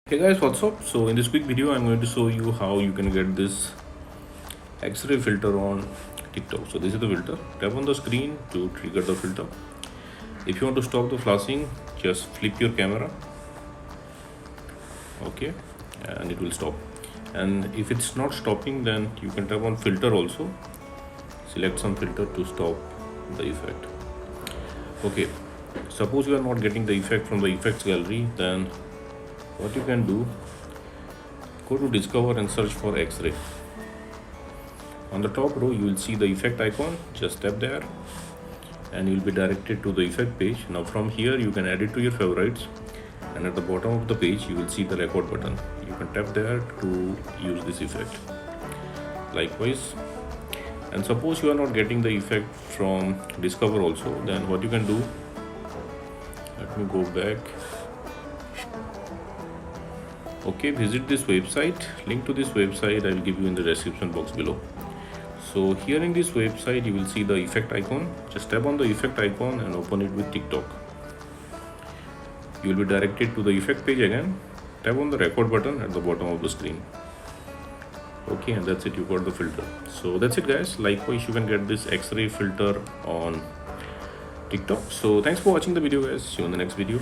Hey guys, what's up? So in this quick video I'm going to show you how you can get this X-ray filter on TikTok. So this is the filter. Tap on the screen to trigger the filter. If you want to stop the flashing, just flip your camera, okay, and it will stop. And if it's not stopping, then you can tap on filter also. Select some filter to stop the effect. Okay, suppose you are not getting the effect from the effects gallery, then what you can do, go to discover and search for X-ray. On the top row you will see the effect icon. Just tap there and you will be directed to the effect page. Now from here you can add it to your favorites, and at the bottom of the page you will see the record button. You can tap there to use this effect. Likewise, and suppose you are not getting the effect from discover also, then what you can do, let me go back. Okay, visit this website. Link to this website I will give you in the description box below. So here in this website you will see the effect icon. Just tap on the effect icon and open it with TikTok. You will be directed to the effect page again. Tap on the record button at the bottom of the screen. Okay, and that's it, you got the filter. So that's it guys. Likewise, you can get this X-ray filter on TikTok. So thanks for watching the video guys. See you in the next video.